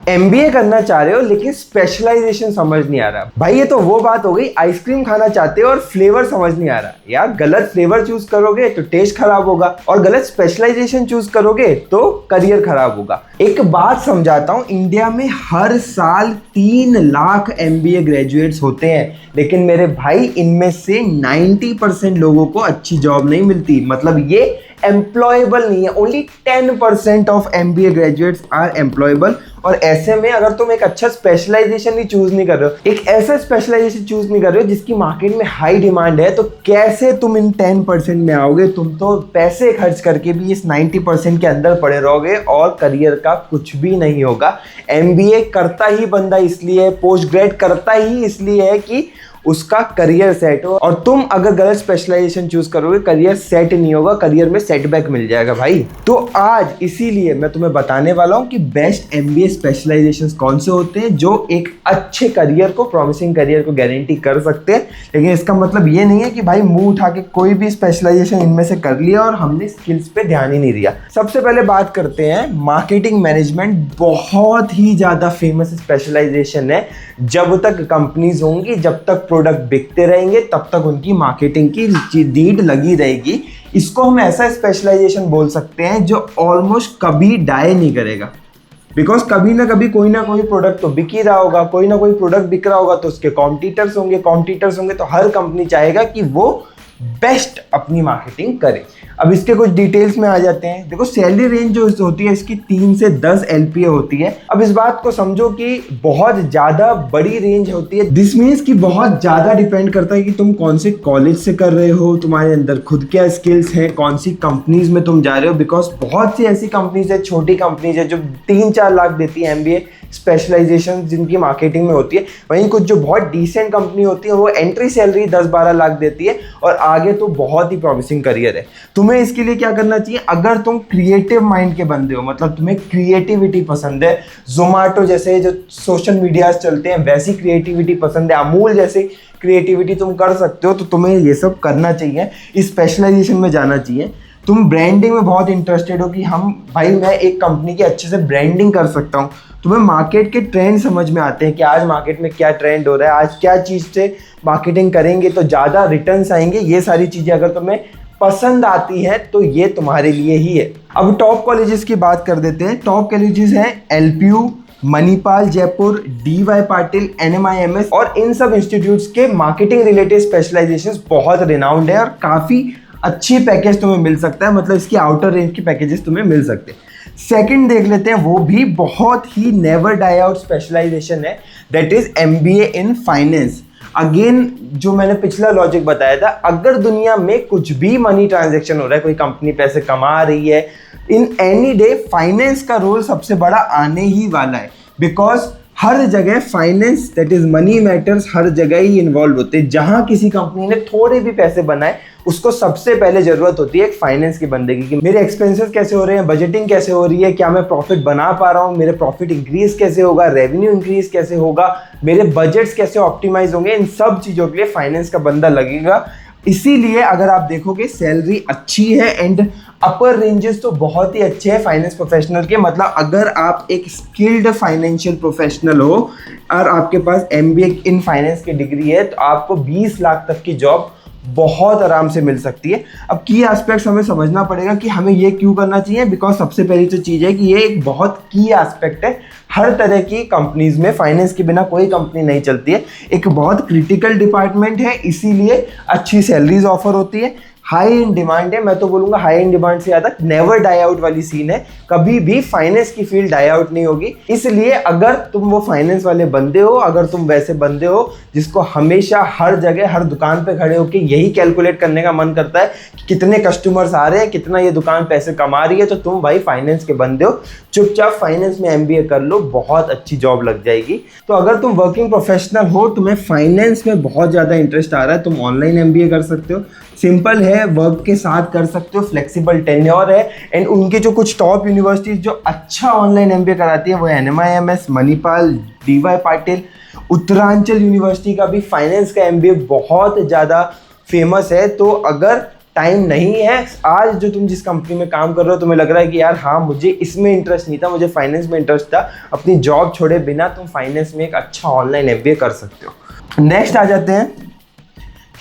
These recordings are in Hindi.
एमबीए करना चाह रहे हो लेकिन स्पेशलाइजेशन समझ नहीं आ रहा। भाई ये तो वो बात हो गई, आइसक्रीम खाना चाहते हो और फ्लेवर समझ नहीं आ रहा। यार गलत फ्लेवर चूज करोगे तो टेस्ट खराब होगा, और गलत स्पेशलाइजेशन चूज करोगे तो करियर खराब होगा। एक बात समझाता हूँ, इंडिया में हर साल 3 लाख एमबीए ग्रेजुएट्स होते हैं, लेकिन मेरे भाई इनमें से 90% लोगों को अच्छी जॉब नहीं मिलती। मतलब ये एम्प्लॉयबल नहीं है। Only 10% of MBA graduates are employable. और ऐसे में अगर तुम एक अच्छा स्पेशलाइजेशन ही चूज नहीं कर रहे हो, एक ऐसा स्पेशलाइजेशन चूज नहीं कर रहे हो जिसकी मार्केट में हाई डिमांड है, तो कैसे तुम इन 10% में आओगे? तुम तो पैसे खर्च करके भी इस 90% के अंदर पड़े रहोगे और करियर का कुछ भी नहीं होगा। एमबीए करता ही बंदा इसलिए, पोस्ट ग्रेड करता ही इसलिए है कि उसका करियर सेट हो, और तुम अगर गलत स्पेशलाइजेशन चूज करोगे करियर सेट नहीं होगा, करियर में सेटबैक मिल जाएगा भाई। तो आज इसीलिए मैं तुम्हें बताने वाला हूं कि बेस्ट एमबीए स्पेशलाइजेशंस कौन से होते हैं जो एक अच्छे करियर को, प्रॉमिसिंग करियर को गारंटी कर सकते हैं। लेकिन इसका मतलब ये नहीं है कि भाई मुंह उठा के कोई भी स्पेशलाइजेशन इनमें से कर लिया और हमने स्किल्स पे ध्यान ही नहीं दिया। सबसे पहले बात करते हैं मार्केटिंग मैनेजमेंट। बहुत ही ज्यादा फेमस स्पेशलाइजेशन है। जब तक कंपनीज होंगी, जब तक प्रोडक्ट बिकते रहेंगे, तब तक उनकी मार्केटिंग की नीड लगी रहेगी। इसको हम ऐसा स्पेशलाइजेशन बोल सकते हैं जो ऑलमोस्ट कभी डाई नहीं करेगा। बिकॉज कभी ना कभी कोई ना कोई प्रोडक्ट तो बिक ही रहा होगा, कोई ना कोई प्रोडक्ट बिक रहा होगा तो उसके कॉम्पिटिटर्स होंगे तो हर कंपनी चाहेगा कि वो बेस्ट अपनी मार्केटिंग करे। अब इसके कुछ डिटेल्स में आ जाते हैं। देखो, सैलरी रेंज जो होती है इसकी 3 से 10 एलपीए होती है। अब इस बात को समझो कि बहुत ज्यादा बड़ी रेंज होती है। दिस मीन्स कि बहुत ज्यादा डिपेंड करता है कि तुम कौन से कॉलेज से कर रहे हो, तुम्हारे अंदर खुद क्या स्किल्स हैं, कौन सी कंपनीज में तुम जा रहे हो। बिकॉज बहुत सी ऐसी कंपनीज है, छोटी कंपनीज है जो 3-4 लाख देती है एमबीए स्पेशलाइजेशन जिनकी मार्केटिंग में होती है। वहीं कुछ जो बहुत डिसेंट कंपनी होती है वो एंट्री सैलरी 10-12 लाख देती है, और आगे तो बहुत ही प्रॉमिसिंग करियर है। तुम्हें इसके लिए क्या करना चाहिए? अगर तुम क्रिएटिव माइंड के बंदे हो, मतलब तुम्हें क्रिएटिविटी पसंद है, जोमैटो जैसे जो सोशल मीडियाज चलते हैं वैसी क्रिएटिविटी पसंद है, अमूल जैसे क्रिएटिविटी तुम कर सकते हो, तो तुम्हें ये सब करना चाहिए, इस स्पेशलाइजेशन में जाना चाहिए। तुम ब्रांडिंग में बहुत इंटरेस्टेड हो कि मैं एक कंपनी की अच्छे से ब्रांडिंग कर सकता हूँ। तुम्हें मार्केट के ट्रेंड समझ में आते हैं कि आज मार्केट में क्या ट्रेंड हो रहा है, आज क्या चीज़ से मार्केटिंग करेंगे तो ज़्यादा रिटर्न्स आएंगे। ये सारी चीज़ें अगर तुम्हें पसंद आती है तो ये तुम्हारे लिए ही है। अब टॉप कॉलेजेस की बात कर देते हैं। टॉप कॉलेजेस हैं LPU, Manipal Jaipur, DY Patil, NMIMS, और इन सब इंस्टीट्यूट्स के मार्केटिंग रिलेटेड स्पेशलाइजेशंस बहुत रिनाउंड है और काफ़ी अच्छी पैकेज तुम्हें मिल सकता है। मतलब इसकी आउटर रेंज की पैकेजेस तुम्हें मिल सकते हैं। सेकंड देख लेते हैं, वो भी बहुत ही नेवर डाई आउट स्पेशलाइजेशन है, that is MBA in finance. Again जो मैंने पिछला लॉजिक बताया था, अगर दुनिया में कुछ भी मनी ट्रांजैक्शन हो रहा है, कोई कंपनी पैसे कमा रही है, इन एनी डे फाइनेंस का रोल सबसे बड़ा आने ही वाला है। बिकॉज हर जगह finance, that is money matters, हर जगह ही इन्वॉल्व होते हैं। जहां किसी कंपनी ने थोड़े भी पैसे बनाए, उसको सबसे पहले जरूरत होती है एक फाइनेंस के बंदे की, कि मेरे एक्सपेंसेस कैसे हो रहे हैं, बजटिंग कैसे हो रही है, क्या मैं प्रॉफिट बना पा रहा हूँ, मेरे प्रॉफिट इंक्रीज कैसे होगा, रेवेन्यू इंक्रीज कैसे होगा, मेरे बजट्स कैसे ऑप्टिमाइज होंगे। इन सब चीज़ों के लिए फाइनेंस का बंदा लगेगा। इसीलिए अगर आप देखोगे सैलरी अच्छी है एंड अपर रेंजेस तो बहुत ही अच्छे हैं फाइनेंस प्रोफेशनल के। मतलब अगर आप एक स्किल्ड फाइनेंशियल प्रोफेशनल हो और आपके पास एमबीए इन फाइनेंस की डिग्री है, तो आपको 20 लाख तक की जॉब बहुत आराम से मिल सकती है। अब की एस्पेक्ट्स हमें समझना पड़ेगा कि हमें ये क्यों करना चाहिए। बिकॉज सबसे पहली तो चीज़ है कि ये एक बहुत की एस्पेक्ट है। हर तरह की कंपनीज में फाइनेंस के बिना कोई कंपनी नहीं चलती है। एक बहुत क्रिटिकल डिपार्टमेंट है, इसीलिए अच्छी सैलरीज ऑफर होती है, हाई इन डिमांड है। मैं तो बोलूँगा हाई इन डिमांड से ज़्यादा नेवर डाई आउट वाली सीन है। कभी भी फाइनेंस की फील्ड डाई आउट नहीं होगी। इसलिए अगर तुम वो फाइनेंस वाले बंदे हो, अगर तुम वैसे बंदे हो जिसको हमेशा हर जगह हर दुकान पे खड़े होकर यही कैलकुलेट करने का मन करता है कि कितने कस्टमर्स आ रहे हैं, कितना ये दुकान पैसे कमा रही है, तो तुम भाई फाइनेंस के बंदे हो। चुपचाप फाइनेंस में एमबीए कर लो, बहुत अच्छी जॉब लग जाएगी। तो अगर तुम वर्किंग प्रोफेशनल हो, तुम्हें फाइनेंस में बहुत ज़्यादा इंटरेस्ट आ रहा है, तुम ऑनलाइन एमबीए कर सकते हो। सिंपल है, वर्क के साथ कर सकते हो, फ्लेक्सिबल टेन्योर है। एंड उनके जो कुछ टॉप यूनिवर्सिटीज जो अच्छा ऑनलाइन एमबीए कराती है वो NMIMS, Manipal, DY Patil, Uttaranchal university का भी फाइनेंस का एमबीए बहुत ज़्यादा फेमस है। तो अगर टाइम नहीं है। आज जो तुम जिस कंपनी में काम कर रहे हो तुम्हें लग रहा है कि यार हाँ मुझे इसमें इंटरेस्ट नहीं था, मुझे फाइनेंस में इंटरेस्ट था, अपनी जॉब छोड़े बिना तुम फाइनेंस में एक अच्छा ऑनलाइन MBA कर सकते हो। नेक्स्ट आ जाते हैं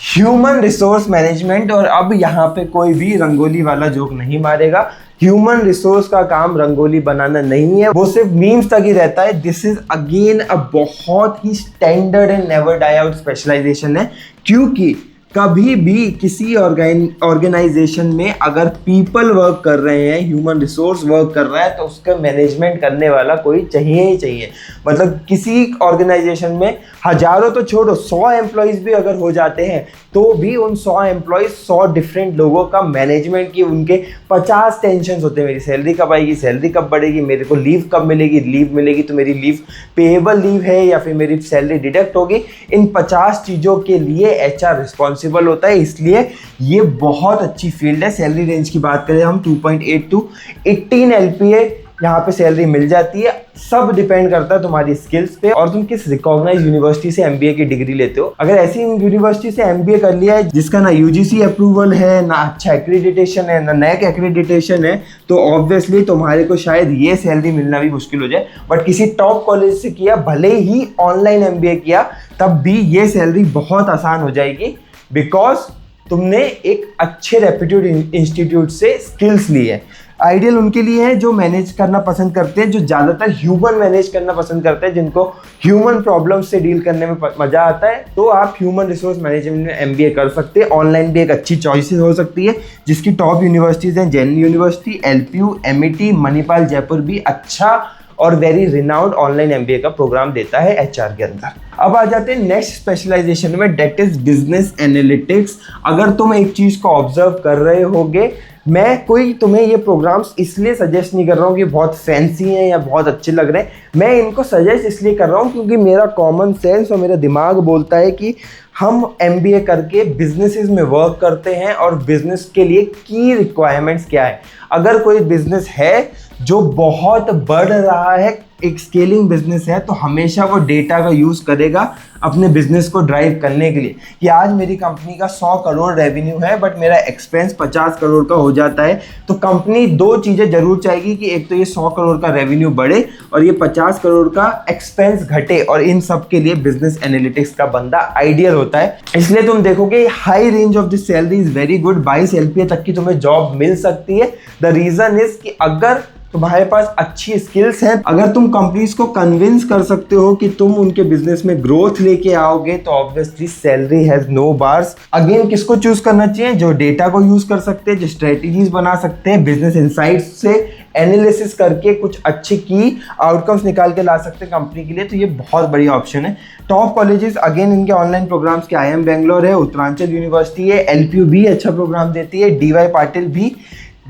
ह्यूमन रिसोर्स मैनेजमेंट। और अब यहाँ पे कोई भी रंगोली वाला जोक नहीं मारेगा। ह्यूमन रिसोर्स का काम रंगोली बनाना नहीं है, वो सिर्फ मीम्स तक ही रहता है। दिस इज अगेन अ बहुत ही standard and never die out specialization है, क्योंकि कभी भी किसी ऑर्गेनाइजेशन में अगर पीपल वर्क कर रहे हैं, ह्यूमन रिसोर्स वर्क कर रहा है, तो उसका मैनेजमेंट करने वाला कोई चाहिए ही चाहिए। मतलब किसी ऑर्गेनाइजेशन में हजारों तो छोड़ो 100 एम्प्लॉयज़ भी अगर हो जाते हैं तो भी उन 100 एम्प्लॉयज़ 100 डिफरेंट लोगों का मैनेजमेंट की उनके 50 टेंशन होते हैं। मेरी सैलरी कब आएगी, सैलरी कब बढ़ेगी, मेरे को लीव कब मिलेगी, लीव मिलेगी तो मेरी लीव पेएबल लीव है या फिर मेरी सैलरी डिडक्ट होगी। इन 50 चीज़ों के लिए HR रिस्पॉन्सिबल होता है, इसलिए ये बहुत अच्छी फील्ड है। सैलरी रेंज की बात करें हम 2.8 to 18 LPA यहाँ पे सैलरी मिल जाती है। सब डिपेंड करता है तुम्हारी स्किल्स पे और तुम किस रिकॉग्नाइज यूनिवर्सिटी से MBA की डिग्री लेते हो। अगर ऐसी यूनिवर्सिटी से MBA कर लिया है जिसका ना UGC अप्रूवल है, ना अच्छा एक्रेडिटेशन है, ना NAAC एक्रेडिटेशन है, तो ऑब्वियसली तुम्हारे को शायद ये सैलरी मिलना भी मुश्किल हो जाए। बट किसी टॉप कॉलेज से किया, भले ही ऑनलाइन MBA किया, तब भी ये सैलरी बहुत आसान हो जाएगी, बिकॉज तुमने एक अच्छे रेप्यूटेड इंस्टीट्यूट से स्किल्स ली है। आइडियल उनके लिए है जो मैनेज करना पसंद करते हैं, जो ज़्यादातर ह्यूमन मैनेज करना पसंद करते हैं, जिनको ह्यूमन प्रॉब्लम्स से डील करने में मज़ा आता है। तो आप ह्यूमन रिसोर्स मैनेजमेंट में MBA कर सकते हैं। ऑनलाइन भी एक अच्छी चॉइस हो सकती है, जिसकी टॉप यूनिवर्सिटीज़ हैं Jain university, LPU, MET, Manipal Jaipur भी अच्छा और वेरी रिनाउंड ऑनलाइन MBA का प्रोग्राम देता है HR के अंदर। अब आ जाते हैं नेक्स्ट स्पेशलाइजेशन में, डेट इज बिजनेस एनालिटिक्स। अगर तुम एक चीज़ को ऑब्जर्व कर रहे होगे, मैं कोई तुम्हें ये प्रोग्राम्स इसलिए सजेस्ट नहीं कर रहा हूँ कि बहुत फैंसी हैं या बहुत अच्छे लग रहे हैं। मैं इनको सजेस्ट इसलिए कर रहा हूँ क्योंकि मेरा कॉमन सेंस और मेरा दिमाग बोलता है कि हम MBA करके बिजनेसेस में वर्क करते हैं और बिजनेस के लिए की रिक्वायरमेंट्स क्या है। अगर कोई बिजनेस है जो बहुत बढ़ रहा है, एक स्केलिंग बिजनेस है, तो हमेशा वो डेटा का यूज़ करेगा अपने बिजनेस को ड्राइव करने के लिए। कि आज मेरी कंपनी का 100 करोड़ रेवेन्यू है बट मेरा एक्सपेंस 50 करोड़ का हो जाता है, तो कंपनी दो चीज़ें जरूर चाहेगी कि एक तो ये 100 करोड़ का रेवेन्यू बढ़े और ये 50 करोड़ का एक्सपेंस घटे, और इन सब के लिए बिजनेस एनालिटिक्स का बंदा आइडियल होता है। इसलिए तुम देखोगे high range of this salary is very good, 22 LPA तक की तुम्हें जॉब मिल सकती है। द रीज़न इज कि अगर तुम्हारे पास अच्छी स्किल्स हैं, अगर तुम कंपनीज को कन्विंस कर सकते हो कि तुम उनके बिजनेस में ग्रोथ लेके आओगे, तो obviously salary has no bars. Again किसको चूज करना चाहिए? जो डेटा को यूज कर सकते हैं, जो स्ट्रेटेजीज बना सकते हैं, बिजनेस इनसाइट्स से एनालिसिस करके कुछ अच्छे की आउटकम्स निकाल के ला सकते हैं कंपनी के लिए, तो ये बहुत बढ़िया ऑप्शन है। टॉप कॉलेजेस अगेन इनके ऑनलाइन प्रोग्राम्स के IIM बेंगलोर है, उत्तरांचल यूनिवर्सिटी है, LPU भी अच्छा प्रोग्राम देती है, DY पाटिल भी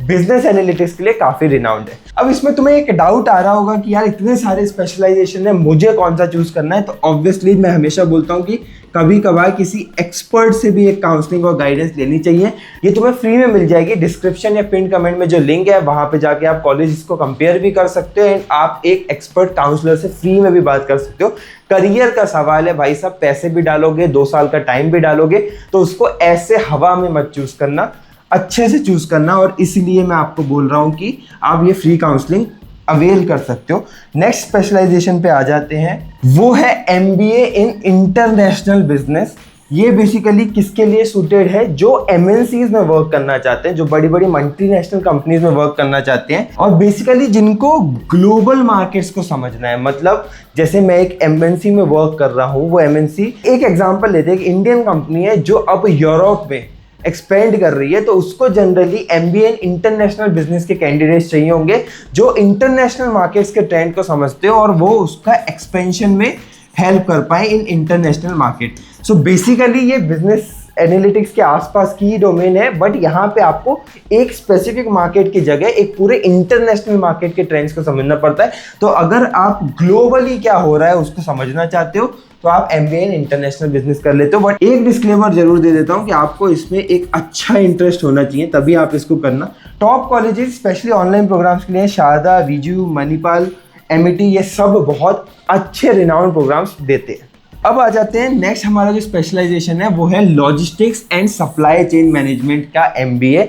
बिजनेस एनालिटिक्स के लिए काफी रिनाउंड है। अब इसमें तुम्हें एक डाउट आ रहा होगा कि यार इतने सारे स्पेशलाइजेशन है, मुझे कौन सा चूज करना है? तो ऑब्वियसली मैं हमेशा बोलता हूँ कि कभी कभार किसी एक्सपर्ट से भी एक काउंसलिंग और गाइडेंस लेनी चाहिए। ये तुम्हें फ्री में मिल जाएगी। डिस्क्रिप्शन या पिन कमेंट में जो लिंक है वहां पे जाके आप कॉलेज को कंपेयर भी कर सकते हो एंड आप एक एक्सपर्ट काउंसलर से फ्री में भी बात कर सकते हो। करियर का सवाल है भाई साहब, पैसे भी डालोगे, 2 साल का टाइम भी डालोगे, तो उसको ऐसे हवा में मत चूज करना, अच्छे से चूज करना। और इसलिए मैं आपको बोल रहा हूँ कि आप ये फ्री काउंसलिंग अवेल कर सकते हो। नेक्स्ट स्पेशलाइजेशन पे आ जाते हैं, वो है MBA इन इंटरनेशनल बिजनेस। ये बेसिकली किसके लिए सूटेड है? जो MNCs में वर्क करना चाहते हैं, जो बड़ी बड़ी मल्टीनेशनल कंपनीज में वर्क करना चाहते हैं, और बेसिकली जिनको ग्लोबल मार्केट्स को समझना है। मतलब जैसे मैं एक MNC में वर्क कर रहा हूँ, वो MNC, एक एग्जांपल लेते हैं, एक इंडियन कंपनी है जो अब यूरोप में एक्सपेंड कर रही है, तो उसको generally MBA in international business के कैंडिडेट्स चाहिए होंगे जो इंटरनेशनल मार्केट्स के ट्रेंड को समझते हो और वो उसका एक्सपेंशन में हेल्प कर पाए in international market. So basically ये बिजनेस एनालिटिक्स के आसपास की ही डोमेन है, बट यहाँ पे आपको एक स्पेसिफिक मार्केट की जगह एक पूरे इंटरनेशनल मार्केट के ट्रेंड्स को समझना पड़ता है। तो अगर आप ग्लोबली क्या हो रहा है उसको समझना चाहते हो तो आप MBA इन इंटरनेशनल बिजनेस कर लेते हो। बट एक डिस्क्लेमर जरूर दे देता हूँ कि आपको इसमें एक अच्छा इंटरेस्ट होना चाहिए, तभी आप इसको करना। Top colleges specially online programs के लिए शारदा, VGU, मणिपाल, MET, ये सब बहुत अच्छे रिनाउंड प्रोग्राम्स देते हैं। अब आ जाते हैं नेक्स्ट, हमारा जो स्पेशलाइजेशन है वो है logistics and supply chain management का MBA।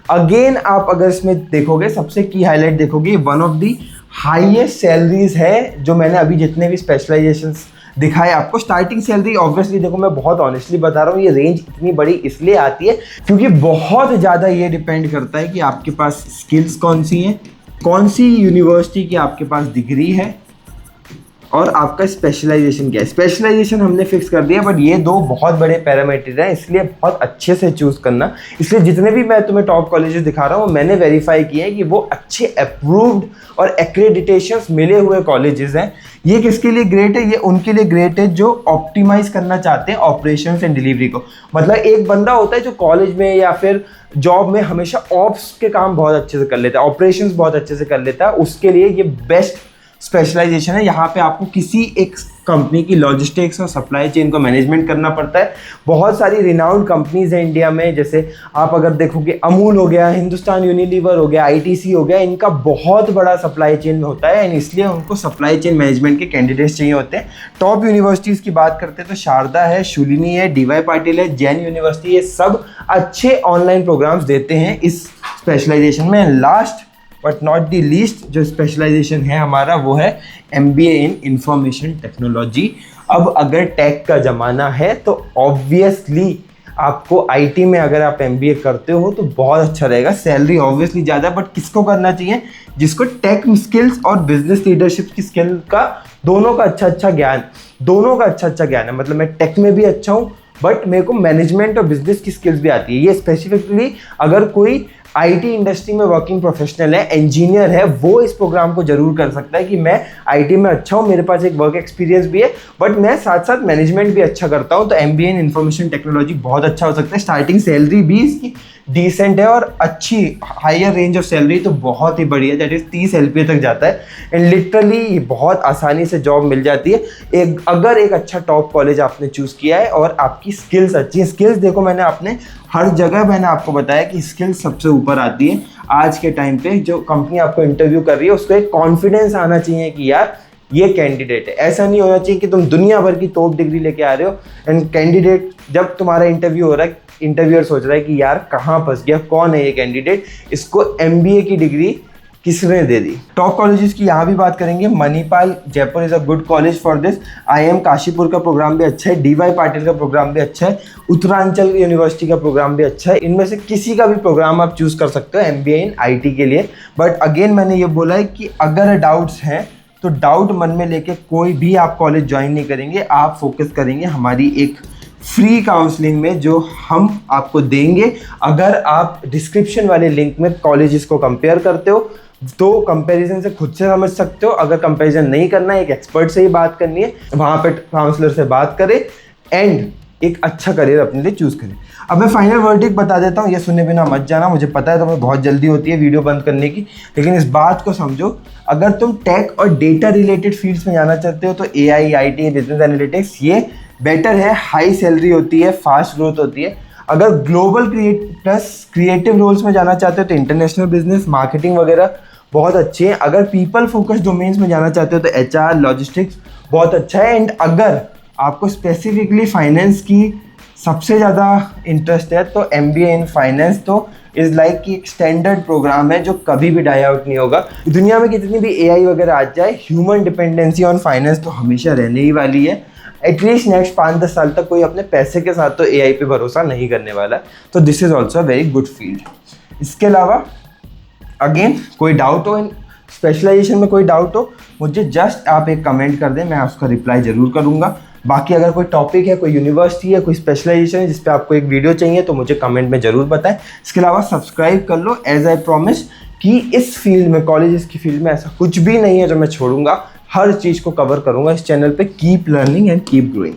अगेन आप अगर इसमें देखोगे, सबसे की हाईलाइट देखोगे, one of the highest salaries है जो मैंने अभी जितने भी स्पेशलाइजेशंस दिखाए आपको। स्टार्टिंग सैलरी ऑब्वियसली देखो, मैं बहुत ऑनेस्टली बता रहा हूँ, ये रेंज इतनी बड़ी इसलिए आती है क्योंकि बहुत ज़्यादा ये डिपेंड करता है कि आपके पास स्किल्स कौन सी हैं, कौन सी यूनिवर्सिटी की आपके पास डिग्री है और आपका स्पेशलाइजेशन क्या है। स्पेशलाइजेशन हमने फिक्स कर दिया, बट ये दो बहुत बड़े पैरामीटर हैं, इसलिए बहुत अच्छे से चूज़ करना। इसलिए जितने भी मैं तुम्हें टॉप कॉलेजेस दिखा रहा हूँ मैंने वेरीफाई किए हैं कि वो अच्छे अप्रूव्ड और एक्रेडिटेशंस मिले हुए कॉलेजेस हैं। ये किसके लिए ग्रेट है? ये उनके लिए ग्रेट है जो ऑप्टिमाइज करना चाहते हैं ऑपरेशंस एंड डिलीवरी को। मतलब एक बंदा होता है जो कॉलेज में या फिर जॉब में हमेशा ऑप्स के काम बहुत अच्छे से कर लेता है, ऑपरेशंस बहुत अच्छे से कर लेता है, उसके लिए ये बेस्ट स्पेशलाइजेशन है। यहाँ पे आपको किसी एक कंपनी की लॉजिस्टिक्स और सप्लाई चेन को मैनेजमेंट करना पड़ता है। बहुत सारी रिनाउंड कंपनीज हैं इंडिया में, जैसे आप अगर देखोगे अमूल हो गया, हिंदुस्तान यूनिलीवर हो गया, ITC हो गया, इनका बहुत बड़ा सप्लाई चेन में होता है एंड इसलिए उनको सप्लाई चेन मैनेजमेंट के कैंडिडेट्स चाहिए होते हैं। टॉप यूनिवर्सिटीज़ की बात करते हैं तो शारदा है, शुलिनी है, DY पाटिल है, जैन यूनिवर्सिटी, ये सब अच्छे ऑनलाइन प्रोग्राम्स देते हैं इस स्पेशलाइजेशन में। Last but not the least जो स्पेशलाइजेशन है हमारा वो है MBA इन इंफॉर्मेशन टेक्नोलॉजी। अब अगर टेक का ज़माना है तो ऑब्वियसली आपको IT में अगर आप MBA करते हो तो बहुत अच्छा रहेगा। सैलरी ऑब्वियसली ज़्यादा, बट किसको करना चाहिए? जिसको टेक स्किल्स और बिजनेस लीडरशिप की स्किल का दोनों का अच्छा ज्ञान है। मतलब मैं टेक में भी अच्छा हूँ बट मेरे को मैनेजमेंट और बिजनेस की स्किल्स भी आती है। ये स्पेसिफिकली अगर कोई IT इंडस्ट्री में वर्किंग प्रोफेशनल है, इंजीनियर है, वो इस प्रोग्राम को जरूर कर सकता है कि मैं IT में अच्छा हूँ, मेरे पास एक वर्क एक्सपीरियंस भी है, बट मैं साथ साथ मैनेजमेंट भी अच्छा करता हूँ, तो MBA इन इंफॉर्मेशन टेक्नोलॉजी बहुत अच्छा हो सकता है। स्टार्टिंग सैलरी भी इसकी डिसेंट है और अच्छी हायर रेंज ऑफ सैलरी तो बहुत ही बढ़िया, दैट इज 30 LPA तक जाता है एंड लिटरली बहुत आसानी से जॉब मिल जाती है अगर एक अच्छा टॉप कॉलेज आपने चूज़ किया है और आपकी स्किल्स अच्छी है। स्किल्स देखो, मैंने हर जगह मैंने आपको बताया कि स्किल्स सबसे ऊपर आती है। आज के टाइम पे जो कंपनी आपको इंटरव्यू कर रही है उसको एक कॉन्फिडेंस आना चाहिए कि यार ये कैंडिडेट है। ऐसा नहीं होना चाहिए कि तुम दुनिया भर की टॉप डिग्री लेके आ रहे हो एंड कैंडिडेट जब तुम्हारा इंटरव्यू हो रहा है, इंटरव्यूअर सोच रहा है कि यार कहाँ फंस गया, कौन है ये कैंडिडेट, इसको MBA की डिग्री किसने दे दी। टॉप कॉलेजेस की यहाँ भी बात करेंगे। Manipal Jaipur is a good college for this. IIM Kashipur का प्रोग्राम भी अच्छा है, DY पाटिल का प्रोग्राम भी अच्छा है, उत्तरांचल यूनिवर्सिटी का प्रोग्राम भी अच्छा है। इनमें से किसी का भी प्रोग्राम आप चूज़ कर सकते हो MBA इन IT के लिए। बट अगेन मैंने ये बोला है कि अगर डाउट्स हैं तो डाउट मन में लेके कोई भी आप कॉलेज ज्वाइन नहीं करेंगे, आप फोकस करेंगे हमारी एक फ्री काउंसलिंग में जो हम आपको देंगे। अगर आप डिस्क्रिप्शन वाले लिंक में कॉलेजेस को कंपेयर करते हो तो कंपैरिजन से खुद से समझ सकते हो। अगर कंपैरिजन नहीं करना है, एक एक्सपर्ट से ही बात करनी है, वहाँ पे काउंसलर से बात करें एंड एक अच्छा करियर अपने लिए चूज़ करें। अब मैं फाइनल वर्डिक्ट बता देता हूँ, ये सुने बिना मत जाना। मुझे पता है तुम्हें बहुत जल्दी होती है वीडियो बंद करने की, लेकिन इस बात को समझो, अगर तुम टेक और डेटा रिलेटेड फील्ड्स में जाना चाहते हो तो AI, IT, बिजनेस एनालिटिक्स ये बेटर है। हाई सैलरी होती है, फास्ट ग्रोथ होती है। अगर ग्लोबल क्रिएटिव रोल्स में जाना चाहते हो तो इंटरनेशनल बिजनेस, मार्केटिंग वगैरह बहुत अच्छी है। अगर पीपल फोकस डोमेन्स में जाना चाहते हो तो HR, लॉजिस्टिक्स बहुत अच्छा है। एंड अगर आपको स्पेसिफिकली फाइनेंस की सबसे ज़्यादा इंटरेस्ट है तो MBA इन फाइनेंस तो इज़ लाइक कि एक स्टैंडर्ड प्रोग्राम है जो कभी भी डाई आउट नहीं होगा। दुनिया में कितनी भी AI वगैरह आ जाए, ह्यूमन डिपेंडेंसी ऑन फाइनेंस तो हमेशा रहने ही वाली है। एटलीस्ट नेक्स्ट 5-10 साल तक कोई अपने पैसे के साथ तो AI पे भरोसा नहीं करने वाला, तो this is also a very good field. इसके अलावा अगेन कोई डाउट हो, इन स्पेशलाइजेशन में कोई डाउट हो, मुझे जस्ट आप एक कमेंट कर दें, मैं उसका रिप्लाई ज़रूर करूँगा। बाकी अगर कोई टॉपिक है, कोई यूनिवर्सिटी है, कोई स्पेशलाइजेशन है जिस पे आपको एक वीडियो चाहिए तो मुझे कमेंट में ज़रूर बताएं। इसके अलावा सब्सक्राइब कर लो, एज आई प्रॉमिस कि इस फील्ड में, कॉलेजेस की फील्ड में ऐसा कुछ भी नहीं है जो मैं छोड़ूंगा। हर चीज़ को कवर करूँगा इस चैनल पे। Keep learning and keep growing.